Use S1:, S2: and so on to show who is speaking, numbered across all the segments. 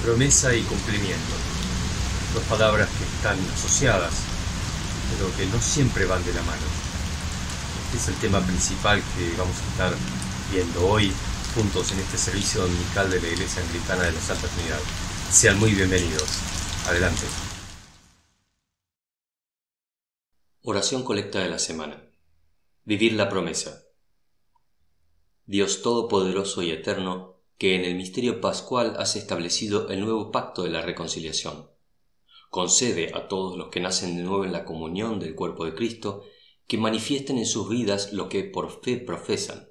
S1: Promesa y cumplimiento. Dos palabras que están asociadas, pero que no siempre van de la mano. Este es el tema principal que vamos a estar viendo hoy juntos en este servicio dominical de la Iglesia Anglicana de la Santa Trinidad. Sean muy bienvenidos. Adelante.
S2: Oración colecta de la semana. Vivir la promesa. Dios Todopoderoso y Eterno, que en el misterio pascual has establecido el nuevo pacto de la reconciliación. Concede a todos los que nacen de nuevo en la comunión del cuerpo de Cristo que manifiesten en sus vidas lo que por fe profesan.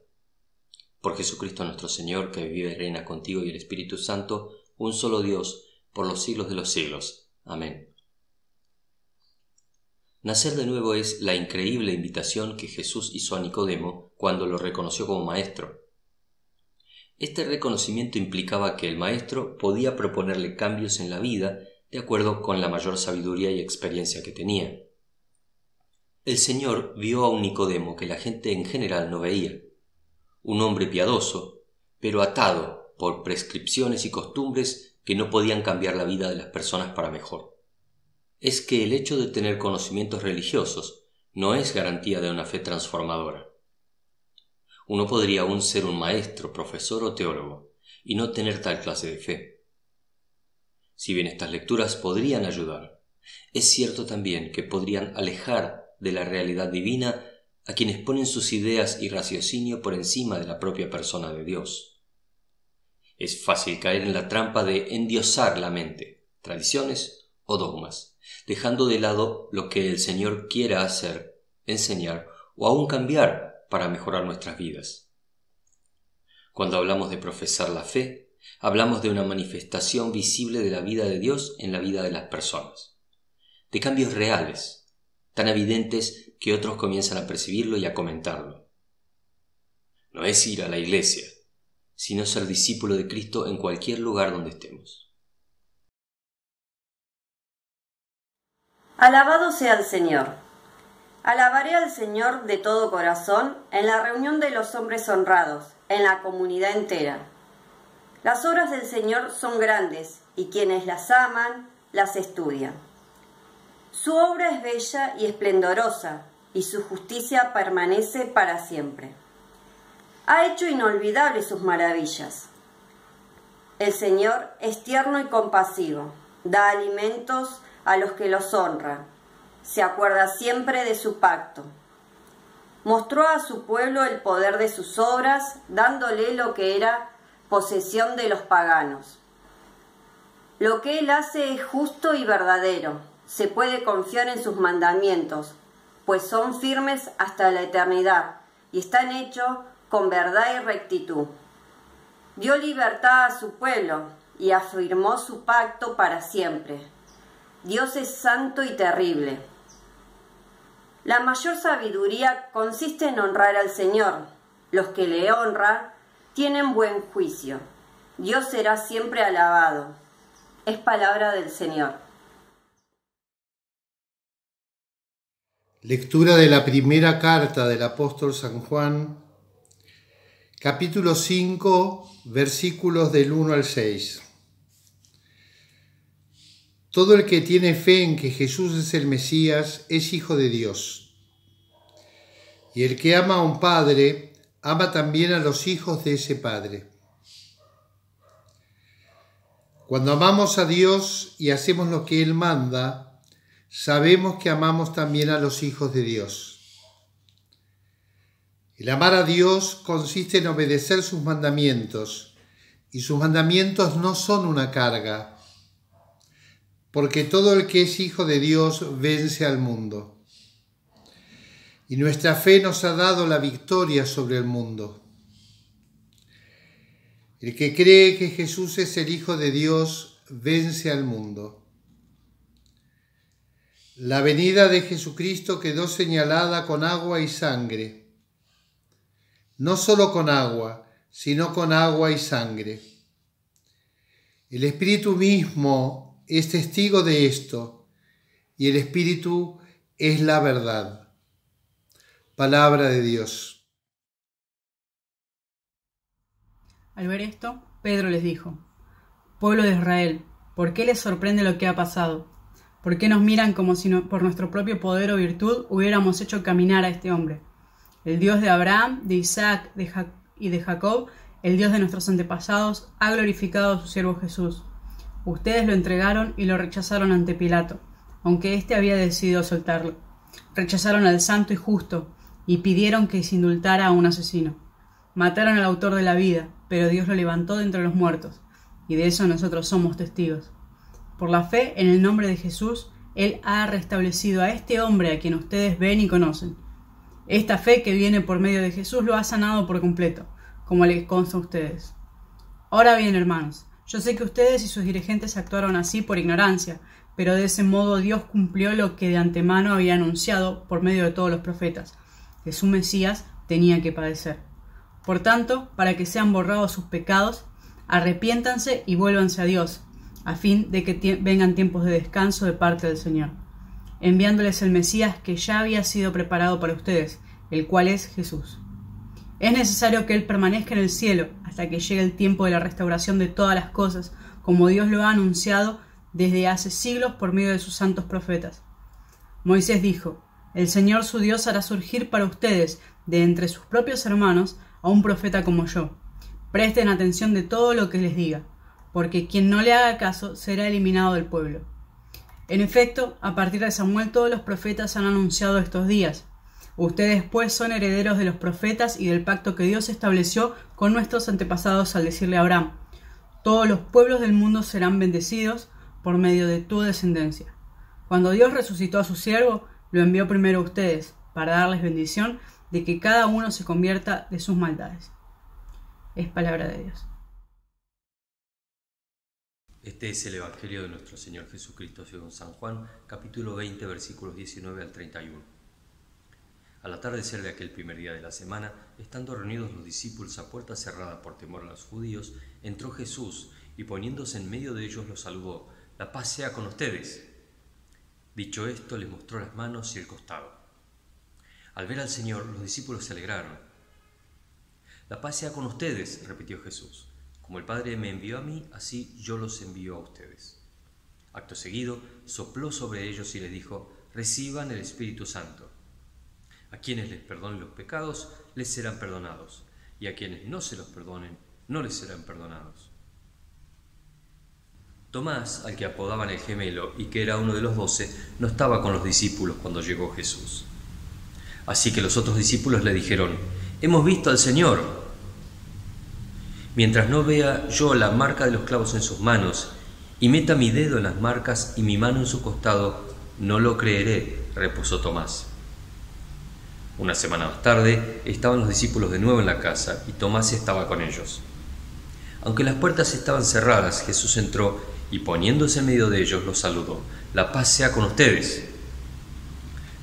S2: Por Jesucristo nuestro Señor, que vive y reina contigo y el Espíritu Santo, un solo Dios, por los siglos de los siglos. Amén. Nacer de nuevo es la increíble invitación que Jesús hizo a Nicodemo cuando lo reconoció como maestro. Este reconocimiento implicaba que el maestro podía proponerle cambios en la vida de acuerdo con la mayor sabiduría y experiencia que tenía. El Señor vio a un Nicodemo que la gente en general no veía, un hombre piadoso, pero atado por prescripciones y costumbres que no podían cambiar la vida de las personas para mejor. Es que el hecho de tener conocimientos religiosos no es garantía de una fe transformadora. Uno podría aún ser un maestro, profesor o teólogo, y no tener tal clase de fe. Si bien estas lecturas podrían ayudar, es cierto también que podrían alejar de la realidad divina a quienes ponen sus ideas y raciocinio por encima de la propia persona de Dios. Es fácil caer en la trampa de endiosar la mente, tradiciones o dogmas, dejando de lado lo que el Señor quiera hacer, enseñar o aún cambiar para mejorar nuestras vidas. Cuando hablamos de profesar la fe, hablamos de una manifestación visible de la vida de Dios en la vida de las personas, de cambios reales, tan evidentes que otros comienzan a percibirlo y a comentarlo. No es ir a la iglesia, sino ser discípulo de Cristo en cualquier lugar donde estemos.
S3: Alabado sea el Señor. Alabaré al Señor de todo corazón en la reunión de los hombres honrados, en la comunidad entera. Las obras del Señor son grandes y quienes las aman las estudian. Su obra es bella y esplendorosa y su justicia permanece para siempre. Ha hecho inolvidables sus maravillas. El Señor es tierno y compasivo, da alimentos a los que los honran. Se acuerda siempre de su pacto. Mostró a su pueblo el poder de sus obras, dándole lo que era posesión de los paganos. Lo que él hace es justo y verdadero. Se puede confiar en sus mandamientos, pues son firmes hasta la eternidad y están hechos con verdad y rectitud. Dio libertad a su pueblo y afirmó su pacto para siempre. Dios es santo y terrible. La mayor sabiduría consiste en honrar al Señor. Los que le honran tienen buen juicio. Dios será siempre alabado. Es palabra del Señor.
S4: Lectura de la primera carta del apóstol San Juan, capítulo 5, versículos del 1 al 6. Todo el que tiene fe en que Jesús es el Mesías es hijo de Dios. Y el que ama a un padre, ama también a los hijos de ese padre. Cuando amamos a Dios y hacemos lo que Él manda, sabemos que amamos también a los hijos de Dios. El amar a Dios consiste en obedecer sus mandamientos, y sus mandamientos no son una carga, porque todo el que es hijo de Dios vence al mundo. Y nuestra fe nos ha dado la victoria sobre el mundo. El que cree que Jesús es el Hijo de Dios vence al mundo. La venida de Jesucristo quedó señalada con agua y sangre. No solo con agua, sino con agua y sangre. El Espíritu mismo es testigo de esto, y el Espíritu es la verdad. Palabra de Dios.
S5: Al ver esto, Pedro les dijo: Pueblo de Israel, ¿por qué les sorprende lo que ha pasado? ¿Por qué nos miran como si por nuestro propio poder o virtud hubiéramos hecho caminar a este hombre? El Dios de Abraham, de Isaac y de Jacob, el Dios de nuestros antepasados, ha glorificado a su siervo Jesús. Ustedes lo entregaron y lo rechazaron ante Pilato, aunque éste había decidido soltarlo. Rechazaron al santo y justo y pidieron que se indultara a un asesino. Mataron al autor de la vida, pero Dios lo levantó de entre los muertos, y de eso nosotros somos testigos. Por la fe en el nombre de Jesús, Él ha restablecido a este hombre a quien ustedes ven y conocen. Esta fe que viene por medio de Jesús lo ha sanado por completo, como les consta a ustedes. Ahora bien, hermanos, yo sé que ustedes y sus dirigentes actuaron así por ignorancia, pero de ese modo Dios cumplió lo que de antemano había anunciado por medio de todos los profetas, que su Mesías tenía que padecer. Por tanto, para que sean borrados sus pecados, arrepiéntanse y vuélvanse a Dios, a fin de que vengan tiempos de descanso de parte del Señor, enviándoles el Mesías que ya había sido preparado para ustedes, el cual es Jesús. Es necesario que Él permanezca en el cielo hasta que llegue el tiempo de la restauración de todas las cosas, como Dios lo ha anunciado desde hace siglos por medio de sus santos profetas. Moisés dijo: el Señor su Dios hará surgir para ustedes, de entre sus propios hermanos, a un profeta como yo. Presten atención de todo lo que les diga, porque quien no le haga caso será eliminado del pueblo. En efecto, a partir de Samuel todos los profetas han anunciado estos días. Ustedes pues son herederos de los profetas y del pacto que Dios estableció con nuestros antepasados al decirle a Abraham: todos los pueblos del mundo serán bendecidos por medio de tu descendencia. Cuando Dios resucitó a su siervo, lo envió primero a ustedes, para darles bendición de que cada uno se convierta de sus maldades. Es palabra de Dios.
S2: Este es el Evangelio de nuestro Señor Jesucristo según San Juan, capítulo 20, versículos 19 al 31. Al atardecer de aquel primer día de la semana, estando reunidos los discípulos a puerta cerrada por temor a los judíos, entró Jesús y poniéndose en medio de ellos los saludó: «La paz sea con ustedes». Dicho esto, les mostró las manos y el costado. Al ver al Señor, los discípulos se alegraron. «La paz sea con ustedes», repitió Jesús. «Como el Padre me envió a mí, así yo los envío a ustedes». Acto seguido, sopló sobre ellos y les dijo: «Reciban el Espíritu Santo. A quienes les perdonen los pecados, les serán perdonados, y a quienes no se los perdonen, no les serán perdonados». Tomás, al que apodaban el gemelo y que era uno de los 12, no estaba con los discípulos cuando llegó Jesús. Así que los otros discípulos le dijeron: «Hemos visto al Señor». «Mientras no vea yo la marca de los clavos en sus manos, y meta mi dedo en las marcas y mi mano en su costado, no lo creeré», repuso Tomás. Una semana más tarde, estaban los discípulos de nuevo en la casa, y Tomás estaba con ellos. Aunque las puertas estaban cerradas, Jesús entró y poniéndose en medio de ellos los saludó: «La paz sea con ustedes».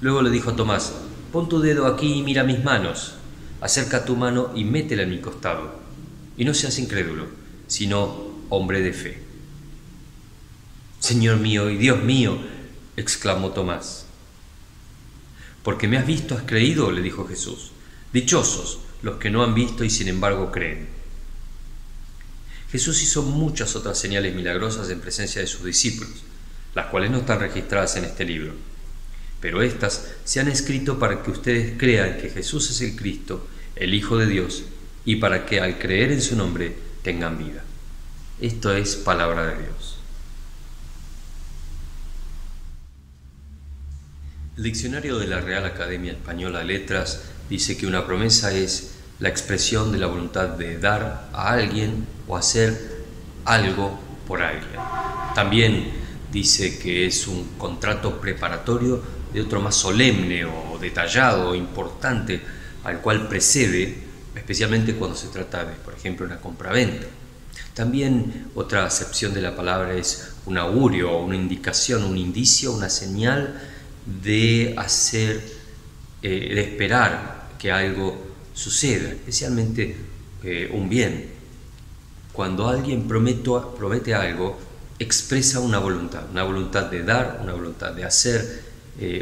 S2: Luego le dijo a Tomás: «Pon tu dedo aquí y mira mis manos. Acerca tu mano y métela en mi costado. Y no seas incrédulo, sino hombre de fe». «Señor mío y Dios mío», exclamó Tomás. «Porque me has visto, has creído», le dijo Jesús. «Dichosos los que no han visto y sin embargo creen». Jesús hizo muchas otras señales milagrosas en presencia de sus discípulos, las cuales no están registradas en este libro. Pero estas se han escrito para que ustedes crean que Jesús es el Cristo, el Hijo de Dios, y para que al creer en su nombre tengan vida. Esto es palabra de Dios. El diccionario de la Real Academia Española de Letras dice que una promesa es la expresión de la voluntad de dar a alguien o hacer algo por alguien. También dice que es un contrato preparatorio de otro más solemne o detallado o importante al cual precede, especialmente cuando se trata de, por ejemplo, una compraventa. También otra acepción de la palabra es un augurio, una indicación, un indicio, una señal de hacer, de esperar que algo suceda, especialmente un bien. Cuando alguien promete algo, expresa una voluntad de dar, una voluntad de hacer,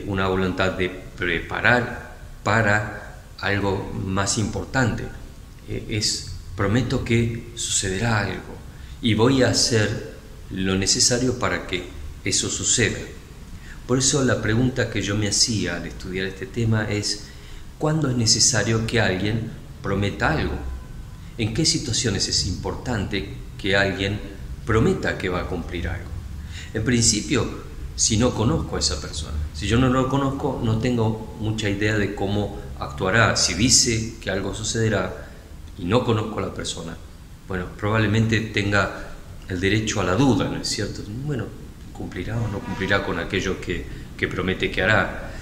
S2: una voluntad de preparar para algo más importante. Prometo que sucederá algo. y voy a hacer lo necesario para que eso suceda. Por eso la pregunta que yo me hacía al estudiar este tema es: ¿cuándo es necesario que alguien prometa algo? ¿En qué situaciones es importante que alguien prometa que va a cumplir algo? En principio, si no conozco a esa persona, si yo no lo conozco, no tengo mucha idea de cómo actuará. Si dice que algo sucederá y no conozco a la persona, bueno, probablemente tenga el derecho a la duda, ¿no es cierto? Bueno, ¿cumplirá o no cumplirá con aquello que promete que hará?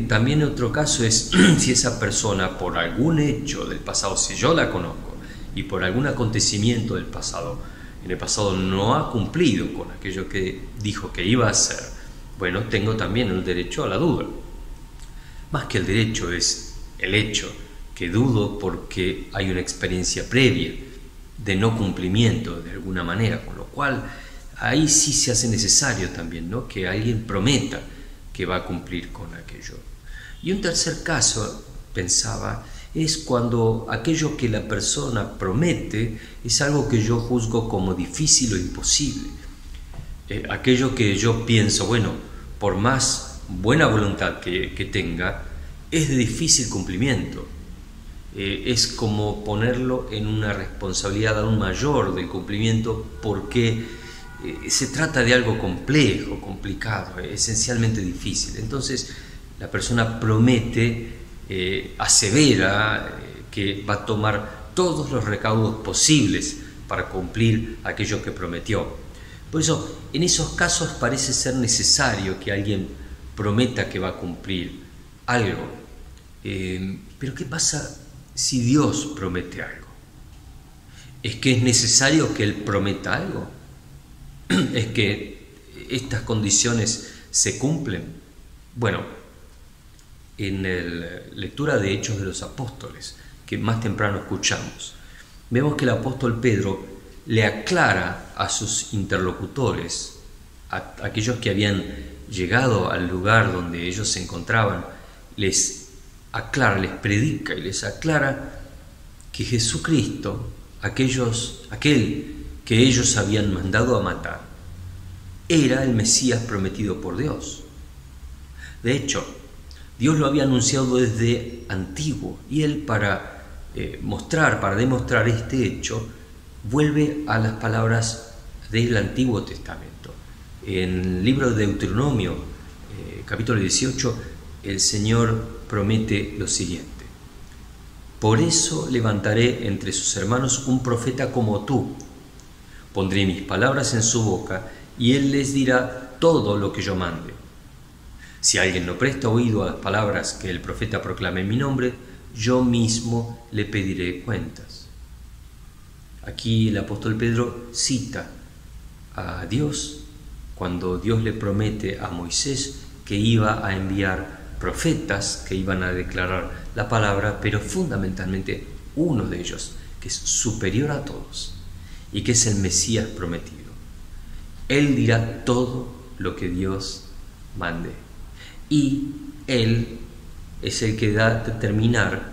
S2: También otro caso es si esa persona, por algún hecho del pasado, si yo la conozco y por algún acontecimiento del pasado, en el pasado no ha cumplido con aquello que dijo que iba a hacer, bueno, tengo también el derecho a la duda. Más que el derecho es el hecho, que dudo porque hay una experiencia previa de no cumplimiento de alguna manera, con lo cual ahí sí se hace necesario también, ¿no?, que alguien prometa que va a cumplir con aquello. Y un tercer caso, pensaba, es cuando aquello que la persona promete es algo que yo juzgo como difícil o imposible. Aquello que yo pienso, bueno, por más buena voluntad que tenga, es de difícil cumplimiento. Es como ponerlo en una responsabilidad aún mayor del cumplimiento, porque se trata de algo complejo, complicado, esencialmente difícil. Entonces la persona promete, asevera que va a tomar todos los recaudos posibles para cumplir aquello que prometió. Por eso, en esos casos parece ser necesario que alguien prometa que va a cumplir algo. Pero ¿qué pasa si Dios promete algo? ¿Es que es necesario que Él prometa algo? ¿Es que estas condiciones se cumplen? Bueno, en la lectura de Hechos de los Apóstoles, que más temprano escuchamos, vemos que el apóstol Pedro le aclara a sus interlocutores, a aquellos que habían llegado al lugar donde ellos se encontraban, les aclara, les predica y les aclara que Jesucristo, aquel que ellos habían mandado a matar, era el Mesías prometido por Dios. De hecho, Dios lo había anunciado desde antiguo, y Él para demostrar este hecho, vuelve a las palabras del Antiguo Testamento. En el libro de Deuteronomio, capítulo 18, el Señor promete lo siguiente: por eso levantaré entre sus hermanos un profeta como tú, pondré mis palabras en su boca, y él les dirá todo lo que yo mande. Si alguien no presta oído a las palabras que el profeta proclame en mi nombre, yo mismo le pediré cuentas. Aquí el apóstol Pedro cita a Dios cuando Dios le promete a Moisés que iba a enviar profetas que iban a declarar la palabra, pero fundamentalmente uno de ellos, que es superior a todos y que es el Mesías prometido. Él dirá todo lo que Dios mande, y Él es el que da a determinar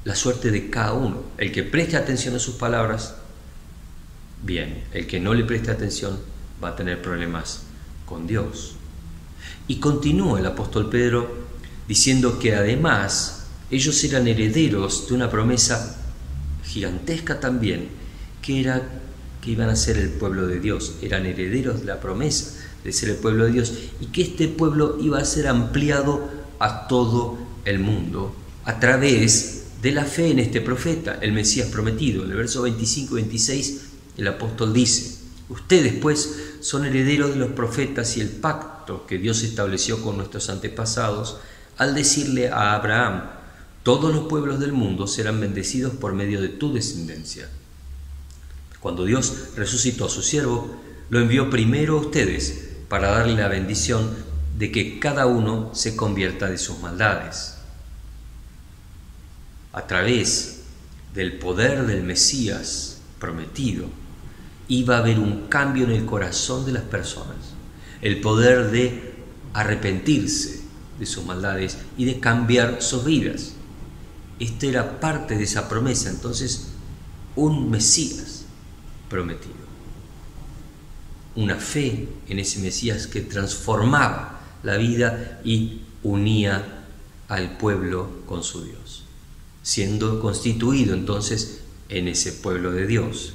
S2: la suerte de cada uno. El que preste atención a sus palabras, bien; el que no le preste atención va a tener problemas con Dios. Y continúa el apóstol Pedro diciendo que además ellos eran herederos de una promesa gigantesca también, que era que iban a ser el pueblo de Dios. Eran herederos de la promesa de ser el pueblo de Dios, y que este pueblo iba a ser ampliado a todo el mundo a través de la fe en este profeta, el Mesías prometido. En el verso 25 y 26 el apóstol dice: ustedes pues son herederos de los profetas y el pacto que Dios estableció con nuestros antepasados al decirle a Abraham: todos los pueblos del mundo serán bendecidos por medio de tu descendencia. Cuando Dios resucitó a su siervo, lo envió primero a ustedes para darle la bendición de que cada uno se convierta de sus maldades. A través del poder del Mesías prometido, iba a haber un cambio en el corazón de las personas, el poder de arrepentirse de sus maldades y de cambiar sus vidas. Esto era parte de esa promesa. Entonces, un Mesías prometido. una fe en ese Mesías que transformaba la vida y unía al pueblo con su Dios, siendo constituido entonces en ese pueblo de Dios.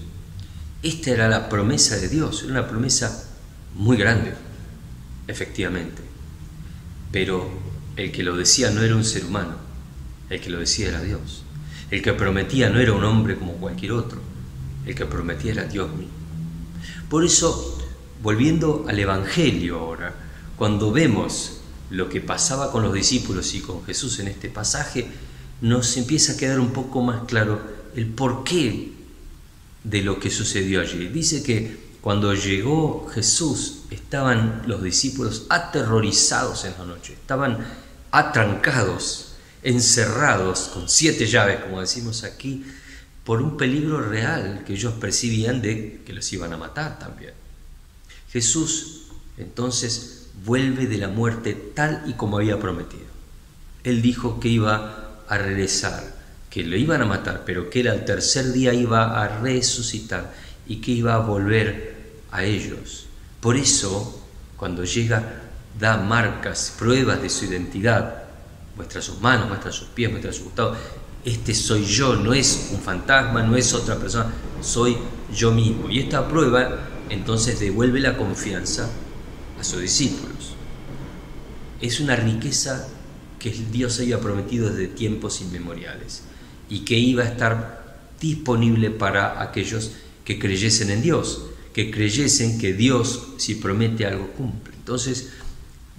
S2: Esta era la promesa de Dios, era una promesa muy grande, efectivamente, pero el que lo decía no era un ser humano, el que lo decía era Dios. El que prometía no era un hombre como cualquier otro, el que prometía era Dios mismo. Por eso, volviendo al Evangelio ahora, cuando vemos lo que pasaba con los discípulos y con Jesús en este pasaje, nos empieza a quedar un poco más claro el porqué de lo que sucedió allí. Dice que cuando llegó Jesús estaban los discípulos aterrorizados en la noche, estaban atrancados, encerrados con 7 llaves, como decimos aquí, por un peligro real que ellos percibían de que los iban a matar también. Jesús entonces vuelve de la muerte tal y como había prometido. Él dijo que iba a regresar, que lo iban a matar, pero que él al tercer día iba a resucitar y que iba a volver a ellos. Por eso, cuando llega, da marcas, pruebas de su identidad. Muestra sus manos, muestra sus pies, muestra su costado. Este soy yo, no es un fantasma, no es otra persona, soy yo mismo. Y esta prueba entonces devuelve la confianza a sus discípulos. Es una riqueza que Dios había prometido desde tiempos inmemoriales y que iba a estar disponible para aquellos que creyesen en Dios, que creyesen que Dios, si promete algo, cumple. Entonces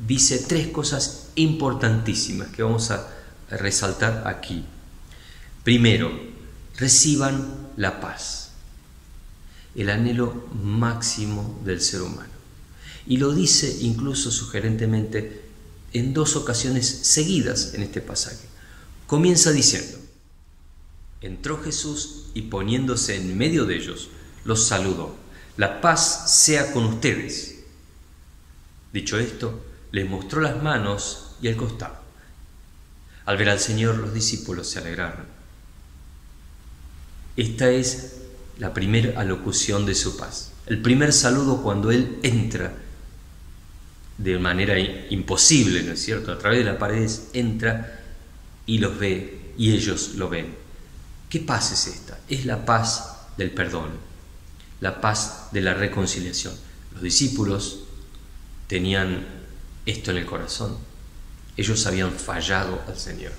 S2: dice 3 cosas importantísimas que vamos a resaltar aquí. Primero, reciban la paz, el anhelo máximo del ser humano. Y lo dice incluso sugerentemente en 2 ocasiones seguidas en este pasaje. Comienza diciendo: entró Jesús y poniéndose en medio de ellos, los saludó. La paz sea con ustedes. Dicho esto, les mostró las manos y el costado. Al ver al Señor, los discípulos se alegraron. Esta es la primera alocución de su paz. El primer saludo cuando Él entra de manera imposible, ¿no es cierto? A través de las paredes entra y los ve y ellos lo ven. ¿Qué paz es esta? Es la paz del perdón, la paz de la reconciliación. Los discípulos tenían esto en el corazón. Ellos habían fallado al Señor.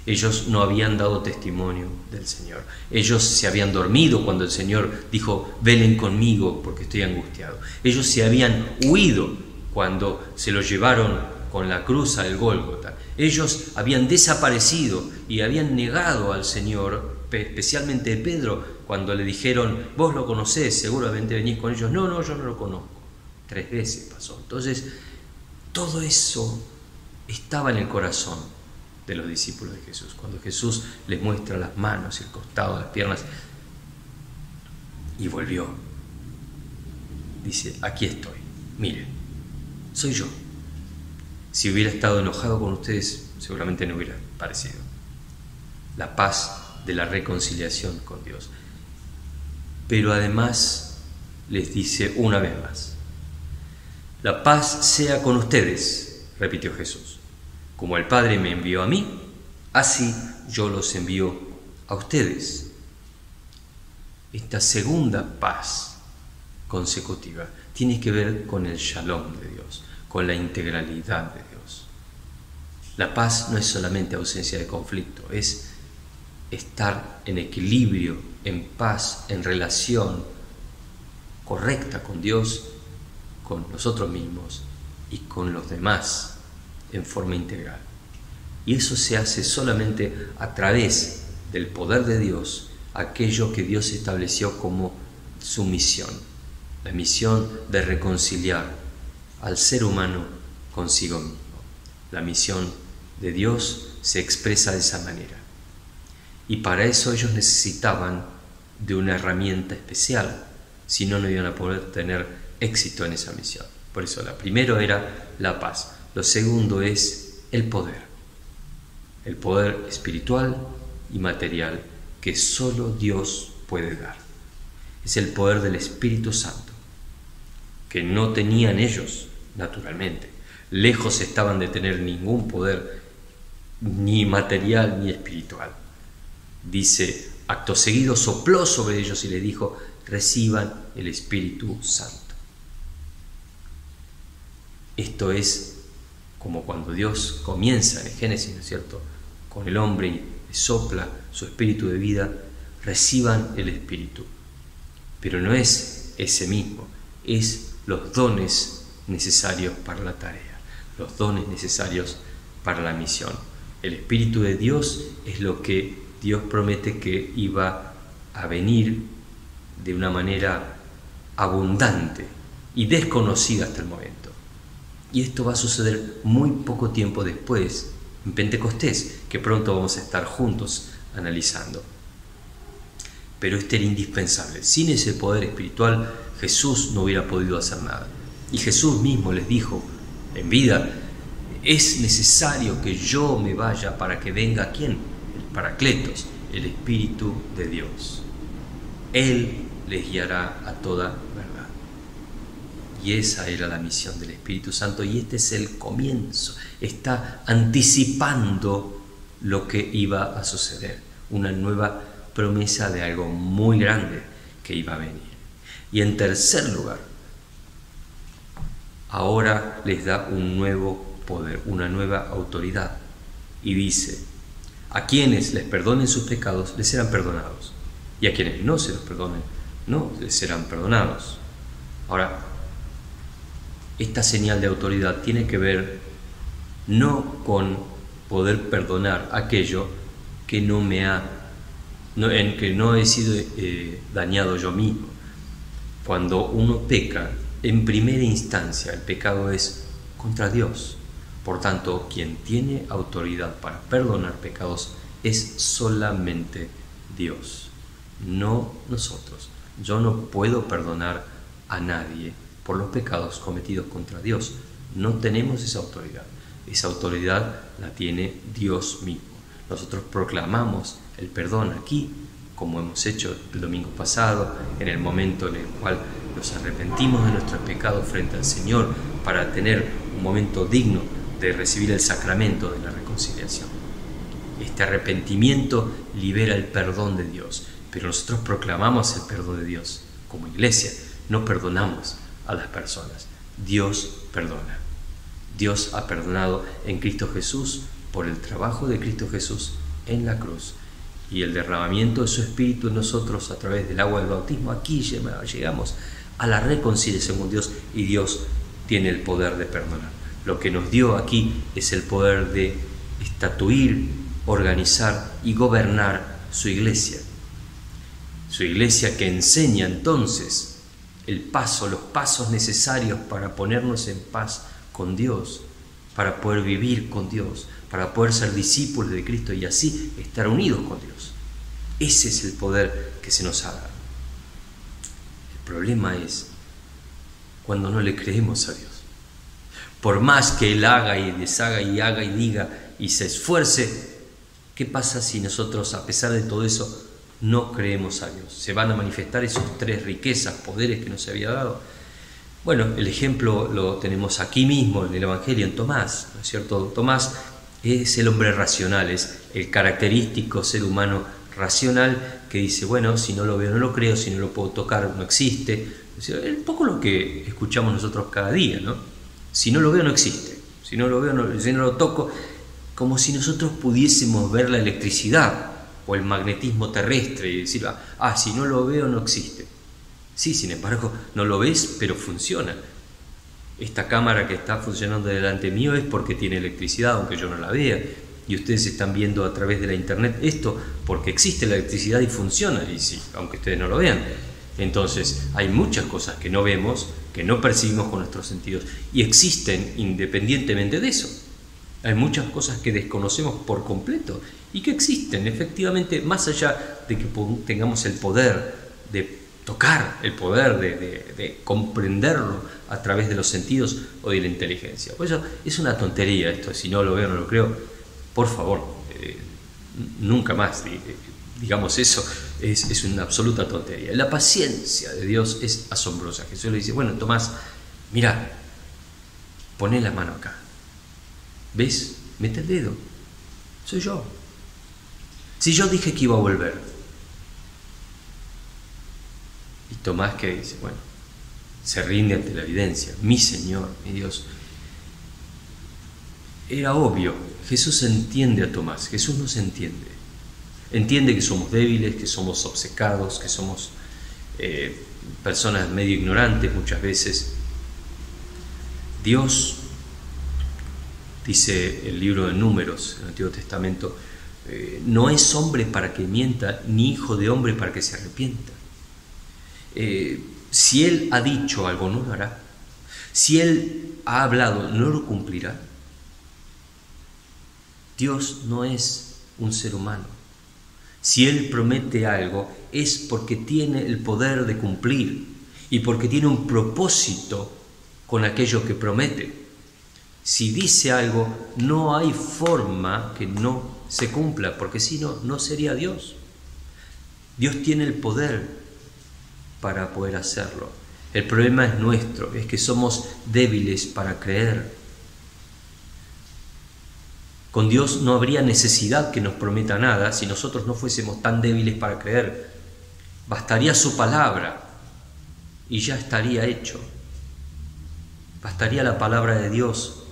S2: Ellos no habían dado testimonio del Señor. Ellos se habían dormido cuando el Señor dijo: velen conmigo porque estoy angustiado. Ellos se habían huido cuando se lo llevaron con la cruz al Gólgota. Ellos habían desaparecido y habían negado al Señor, especialmente Pedro, cuando le dijeron: vos lo conocés, seguramente venís con ellos. No, yo no lo conozco. 3 veces pasó. Entonces, todo eso estaba en el corazón de los discípulos de Jesús. Cuando Jesús les muestra las manos, el costado, las piernas, y volvió, dice: aquí estoy, miren, soy yo. Si hubiera estado enojado con ustedes, seguramente no hubiera parecido. La paz de la reconciliación con Dios. Pero además les dice una vez más: la paz sea con ustedes, repitió Jesús. Como el Padre me envió a mí, así yo los envío a ustedes. Esta segunda paz consecutiva tiene que ver con el shalom de Dios, con la integralidad de Dios. La paz no es solamente ausencia de conflicto, es estar en equilibrio, en paz, en relación correcta con Dios, con nosotros mismos y con los demás en forma integral. Y eso se hace solamente a través del poder de Dios, aquello que Dios estableció como su misión, la misión de reconciliar al ser humano consigo mismo. La misión de Dios se expresa de esa manera. Y para eso ellos necesitaban de una herramienta especial, si no, no iban a poder tener éxito en esa misión. Por eso, la primero era la paz. Lo segundo es el poder espiritual y material que solo Dios puede dar. Es el poder del Espíritu Santo, que no tenían ellos, naturalmente. Lejos estaban de tener ningún poder, ni material ni espiritual. Dice, acto seguido sopló sobre ellos y les dijo, reciban el Espíritu Santo. Esto es como cuando Dios comienza en el Génesis, ¿no es cierto?, con el hombre y le sopla su espíritu de vida, reciban el Espíritu. Pero no es ese mismo, es los dones necesarios para la tarea, los dones necesarios para la misión. El Espíritu de Dios es lo que Dios promete que iba a venir de una manera abundante y desconocida hasta el momento. Y esto va a suceder muy poco tiempo después, en Pentecostés, que pronto vamos a estar juntos analizando. Pero este era indispensable. Sin ese poder espiritual, Jesús no hubiera podido hacer nada. Y Jesús mismo les dijo en vida, es necesario que yo me vaya para que venga ¿quién? El Paracletos, el Espíritu de Dios. Él les guiará a toda verdad. Y esa era la misión del Espíritu Santo, y este es el comienzo. Está anticipando lo que iba a suceder, una nueva promesa de algo muy grande que iba a venir. Y en tercer lugar, ahora les da un nuevo poder, una nueva autoridad, y dice, a quienes les perdonen sus pecados les serán perdonados, y a quienes no se los perdonen no les serán perdonados. Ahora, esta señal de autoridad tiene que ver no con poder perdonar aquello que en que no he sido dañado yo mismo. Cuando uno peca, en primera instancia el pecado es contra Dios. Por tanto, quien tiene autoridad para perdonar pecados es solamente Dios, no nosotros. Yo no puedo perdonar a nadie por los pecados cometidos contra Dios. No tenemos esa autoridad. Esa autoridad la tiene Dios mismo. Nosotros proclamamos el perdón aquí, como hemos hecho el domingo pasado, en el momento en el cual nos arrepentimos de nuestros pecados frente al Señor para tener un momento digno de recibir el sacramento de la reconciliación. Este arrepentimiento libera el perdón de Dios, pero nosotros proclamamos el perdón de Dios como iglesia, no perdonamos a las personas. Dios perdona. Dios ha perdonado en Cristo Jesús por el trabajo de Cristo Jesús en la cruz y el derramamiento de su Espíritu en nosotros a través del agua del bautismo. Aquí llegamos a la reconciliación con Dios y Dios tiene el poder de perdonar. Lo que nos dio aquí es el poder de estatuir, organizar y gobernar su iglesia. Su iglesia que enseña entonces los pasos necesarios para ponernos en paz con Dios, para poder vivir con Dios, para poder ser discípulos de Cristo y así estar unidos con Dios. Ese es el poder que se nos ha dado. El problema es cuando no le creemos a Dios. Por más que Él haga y deshaga y haga y diga y se esfuerce, ¿qué pasa si nosotros, a pesar de todo eso, no creemos a Dios? ¿Se van a manifestar esos tres riquezas, poderes que nos había dado? Bueno, el ejemplo lo tenemos aquí mismo en el Evangelio, en Tomás, ¿no es cierto? Tomás es el hombre racional, es el característico ser humano racional que dice, bueno, si no lo veo no lo creo, si no lo puedo tocar no existe. Es un poco lo que escuchamos nosotros cada día, ¿no? Si no lo veo no existe, si no lo veo, si no lo toco, como si nosotros pudiésemos ver la electricidad o el magnetismo terrestre y decir, si no lo veo no existe. Sí, sin embargo, no lo ves, pero funciona. Esta cámara que está funcionando delante mío es porque tiene electricidad, aunque yo no la vea. Y ustedes están viendo a través de la internet esto porque existe la electricidad y funciona, y sí, aunque ustedes no lo vean. Entonces, hay muchas cosas que no vemos, que no percibimos con nuestros sentidos, y existen independientemente de eso. Hay muchas cosas que desconocemos por completo y que existen, efectivamente, más allá de que tengamos el poder de tocar, el poder de comprenderlo a través de los sentidos o de la inteligencia. Por eso es una tontería esto, si no lo veo, no lo creo. Por favor, nunca más digamos eso, es una absoluta tontería. La paciencia de Dios es asombrosa. Jesús le dice, bueno, Tomás,
S1: Mira, poné la mano acá. ¿Ves? Mete el dedo. Soy yo. Si yo dije que iba a volver. Y Tomás, que dice, bueno, se rinde ante la evidencia. Mi Señor, mi Dios. Era obvio. Jesús entiende a Tomás. Jesús nos entiende. Entiende que somos débiles, que somos obcecados, que somos personas medio ignorantes muchas veces. Dios, dice el libro de Números, en el Antiguo Testamento, no es hombre para que mienta, ni hijo de hombre para que se arrepienta. Si Él ha dicho algo, no lo hará. Si Él ha hablado, no lo cumplirá. Dios no es un ser humano. Si Él promete algo, es porque tiene el poder de cumplir y porque tiene un propósito con aquello que promete. Si dice algo, no hay forma que no se cumpla, porque si no, no sería Dios. Dios tiene el poder para poder hacerlo. El problema es nuestro, es que somos débiles para creer. Con Dios no habría necesidad que nos prometa nada si nosotros no fuésemos tan débiles para creer. Bastaría su palabra y ya estaría hecho. Bastaría la palabra de Dios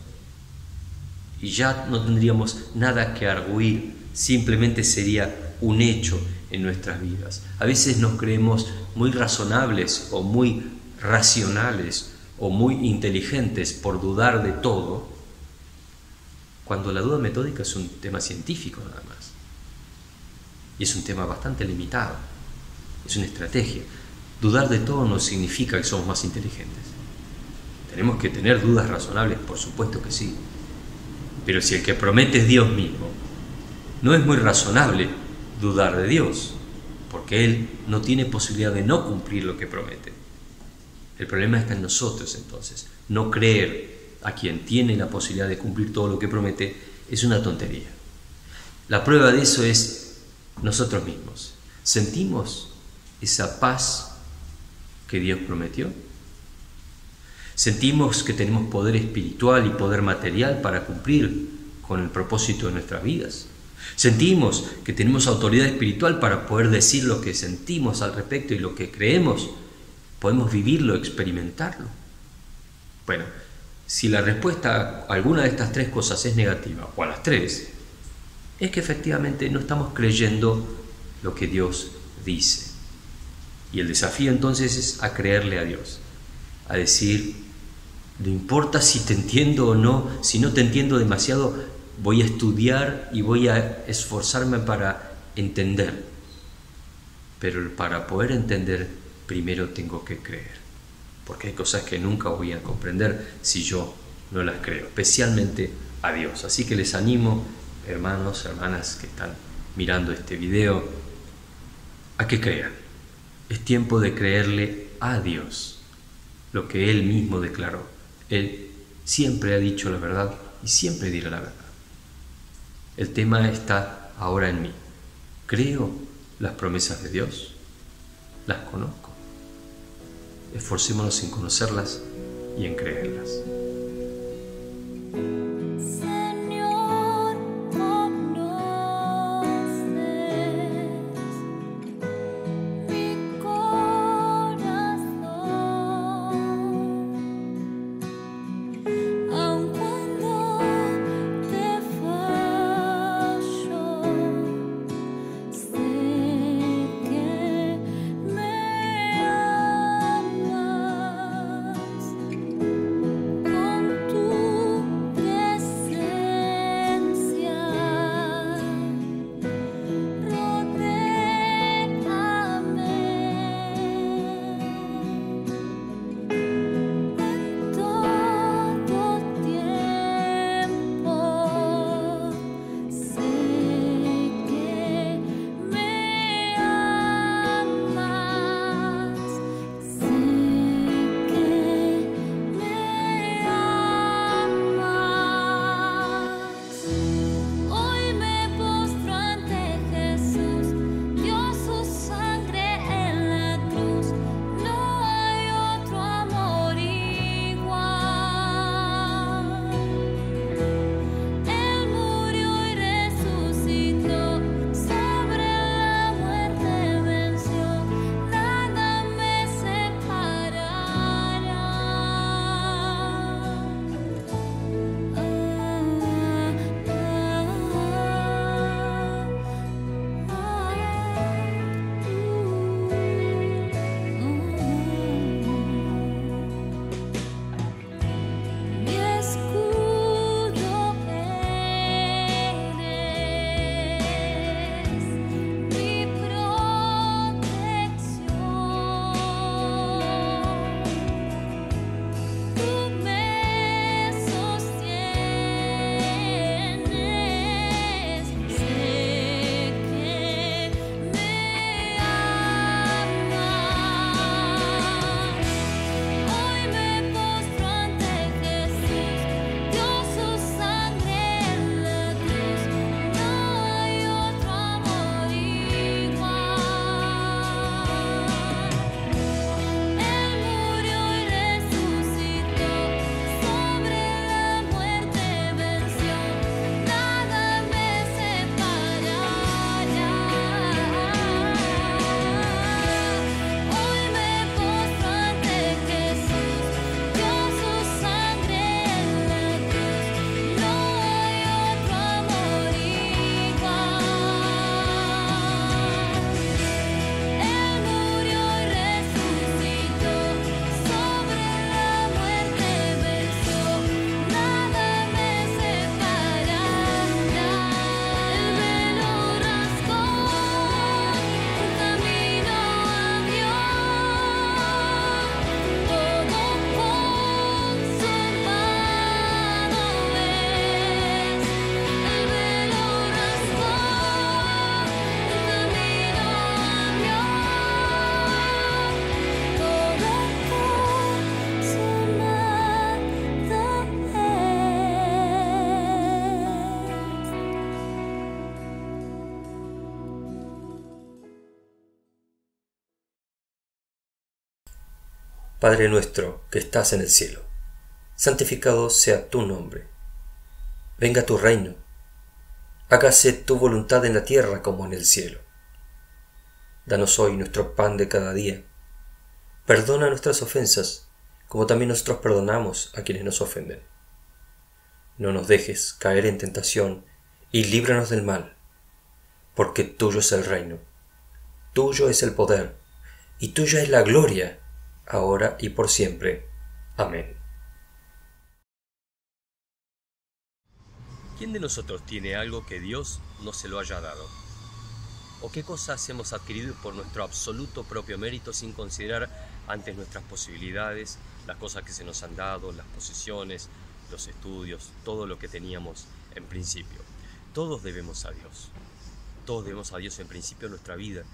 S1: y ya no tendríamos nada que arguir, simplemente sería un hecho en nuestras vidas. A veces nos creemos muy razonables o muy racionales o muy inteligentes por dudar de todo, cuando la duda metódica es un tema científico nada más. Y es un tema bastante limitado. Es una estrategia. Dudar de todo no significa que somos más inteligentes. Tenemos que tener dudas razonables, por supuesto que sí. Pero si el que promete es Dios mismo, no es muy razonable dudar de Dios, porque Él no tiene posibilidad de no cumplir lo que promete. El problema está en nosotros entonces. No creer a quien tiene la posibilidad de cumplir todo lo que promete es una tontería. La prueba de eso es nosotros mismos. ¿Sentimos esa paz que Dios prometió? ¿Sentimos que tenemos poder espiritual y poder material para cumplir con el propósito de nuestras vidas? ¿Sentimos que tenemos autoridad espiritual para poder decir lo que sentimos al respecto y lo que creemos? ¿Podemos vivirlo, experimentarlo? Bueno, si la respuesta a alguna de estas tres cosas es negativa, o a las tres, es que efectivamente no estamos creyendo lo que Dios dice. Y el desafío entonces es a creerle a Dios, a decir, no importa si te entiendo o no, si no te entiendo demasiado, voy a estudiar y voy a esforzarme para entender. Pero para poder entender, primero tengo que creer. Porque hay cosas que nunca voy a comprender si yo no las creo, especialmente a Dios. Así que les animo, hermanos, hermanas que están mirando este video, a que crean. Es tiempo de creerle a Dios lo que Él mismo declaró. Él siempre ha dicho la verdad y siempre dirá la verdad. El tema está ahora en mí. ¿Creo las promesas de Dios? ¿Las conozco? Esforcémonos en conocerlas y en creerlas.
S2: Padre nuestro que estás en el cielo, santificado sea tu nombre. Venga tu reino. Hágase tu voluntad en la tierra como en el cielo. Danos hoy nuestro pan de cada día. Perdona nuestras ofensas, como también nosotros perdonamos a quienes nos ofenden. No nos dejes caer en tentación y líbranos del mal, porque tuyo es el reino, tuyo es el poder, y tuya es la gloria, ahora y por siempre. Amén.
S1: ¿Quién de nosotros tiene algo que Dios no se lo haya dado? ¿O qué cosas hemos adquirido por nuestro absoluto propio mérito sin considerar antes nuestras posibilidades, las cosas que se nos han dado, las posesiones, los estudios, todo lo que teníamos en principio? Todos debemos a Dios. Todos debemos a Dios en principio nuestra vida.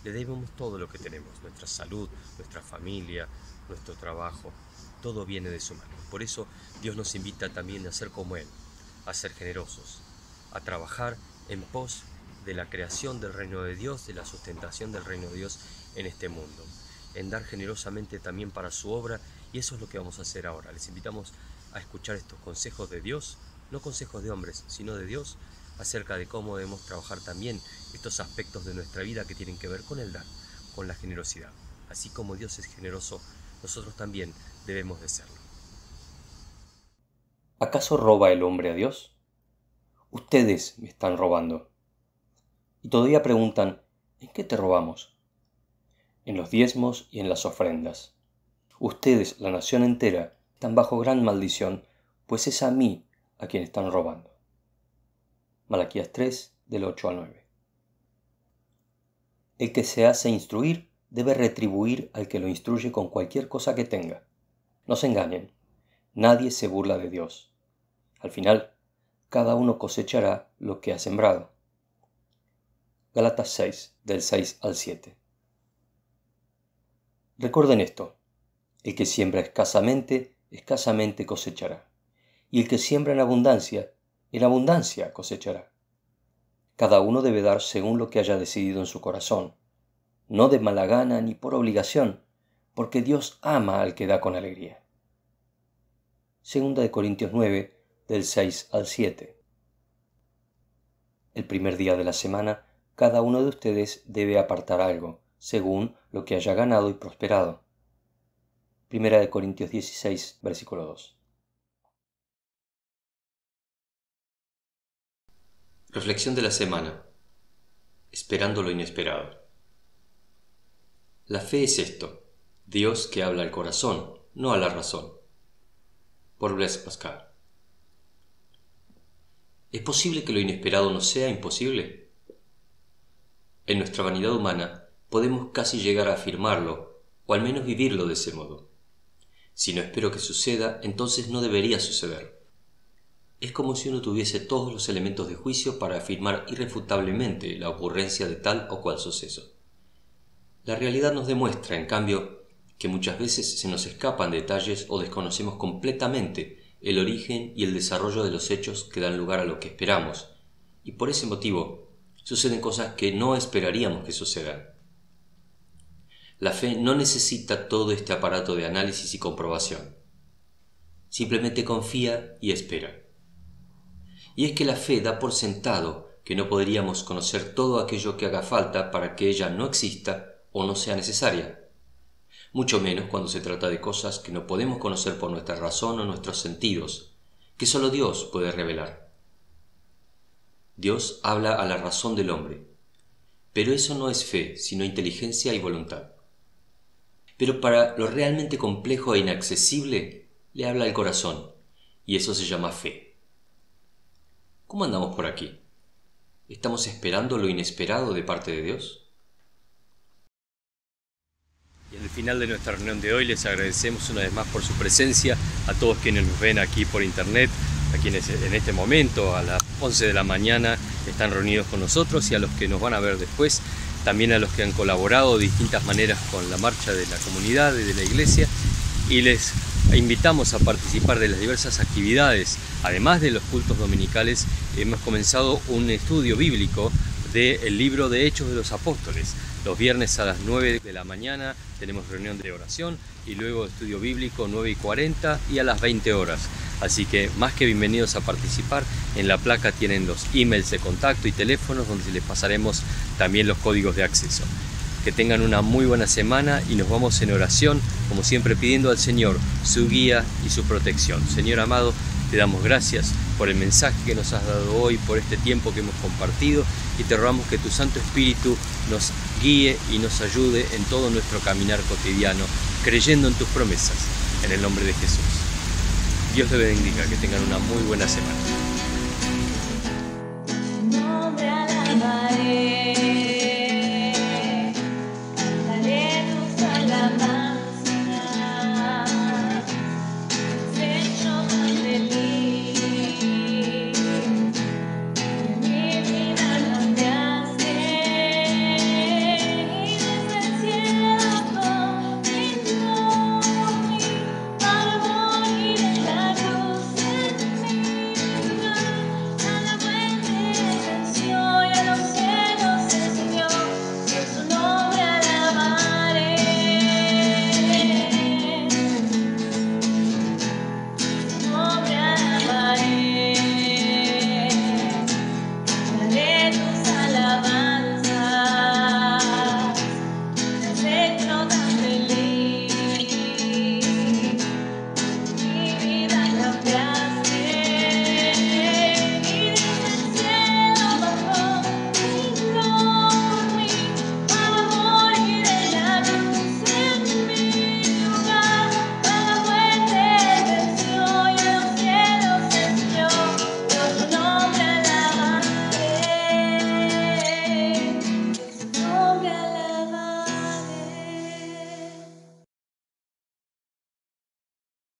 S1: Le debemos todo lo que tenemos, nuestra salud, nuestra familia, nuestro trabajo. Todo viene de su mano. Por eso Dios nos invita también a ser como Él, a ser generosos, a trabajar en pos de la creación del reino de Dios, de la sustentación del reino de Dios en este mundo, en dar generosamente también para su obra, y eso es lo que vamos a hacer ahora. Les invitamos a escuchar estos consejos de Dios, no consejos de hombres, sino de Dios, acerca de cómo debemos trabajar también estos aspectos de nuestra vida que tienen que ver con el dar, con la generosidad. Así como Dios es generoso, nosotros también debemos de serlo.
S2: ¿Acaso roba el hombre a Dios? Ustedes me están robando. Y todavía preguntan, ¿en qué te robamos? En los diezmos y en las ofrendas. Ustedes, la nación entera, están bajo gran maldición, pues es a mí a quien están robando. Malaquías 3, del 8 al 9. El que se hace instruir debe retribuir al que lo instruye con cualquier cosa que tenga. No se engañen, nadie se burla de Dios. Al final, cada uno cosechará lo que ha sembrado. Gálatas 6, del 6 al 7. Recuerden esto, el que siembra escasamente, escasamente cosechará, y el que siembra en abundancia cosechará. Cada uno debe dar según lo que haya decidido en su corazón, no de mala gana ni por obligación, porque Dios ama al que da con alegría. 2 Corintios 9, del 6 al 7. El primer día de la semana, cada uno de ustedes debe apartar algo, según lo que haya ganado y prosperado. 1 Corintios 16, versículo 2. Reflexión de la semana. Esperando lo inesperado. La fe es esto, Dios que habla al corazón, no a la razón. Por Blaise Pascal. ¿Es posible que lo inesperado no sea imposible? En nuestra vanidad humana podemos casi llegar a afirmarlo, o al menos vivirlo de ese modo. Si no espero que suceda, entonces no debería suceder. Es como si uno tuviese todos los elementos de juicio para afirmar irrefutablemente la ocurrencia de tal o cual suceso. La realidad nos demuestra, en cambio, que muchas veces se nos escapan detalles o desconocemos completamente el origen y el desarrollo de los hechos que dan lugar a lo que esperamos, y por ese motivo suceden cosas que no esperaríamos que sucedan. La fe no necesita todo este aparato de análisis y comprobación. Simplemente confía y espera. Y es que la fe da por sentado que no podríamos conocer todo aquello que haga falta para que ella no exista o no sea necesaria, mucho menos cuando se trata de cosas que no podemos conocer por nuestra razón o nuestros sentidos, que solo Dios puede revelar. Dios habla a la razón del hombre, pero eso no es fe, sino inteligencia y voluntad. Pero para lo realmente complejo e inaccesible, le habla al corazón, y eso se llama fe. ¿Cómo andamos por aquí? ¿Estamos esperando lo inesperado de parte de Dios?
S1: Y al final de nuestra reunión de hoy les agradecemos una vez más por su presencia, a todos quienes nos ven aquí por internet, a quienes en este momento a las 11 de la mañana están reunidos con nosotros, y a los que nos van a ver después, también a los que han colaborado de distintas maneras con la marcha de la comunidad y de la iglesia, y les invitamos a participar de las diversas actividades. Además de los cultos dominicales, hemos comenzado un estudio bíblico del libro de Hechos de los Apóstoles, Los viernes a las 9 de la mañana tenemos reunión de oración y luego estudio bíblico 9:40 y a las 20 horas. Así que más que bienvenidos a participar. En la placa tienen los emails de contacto y teléfonos donde les pasaremos también los códigos de acceso. Que tengan una muy buena semana y nos vamos en oración, como siempre pidiendo al Señor su guía y su protección. Señor amado, te damos gracias por el mensaje que nos has dado hoy, por este tiempo que hemos compartido y te rogamos que tu Santo Espíritu nos guíe y nos ayude en todo nuestro caminar cotidiano, creyendo en tus promesas, en el nombre de Jesús. Dios te bendiga, que tengan una muy buena semana.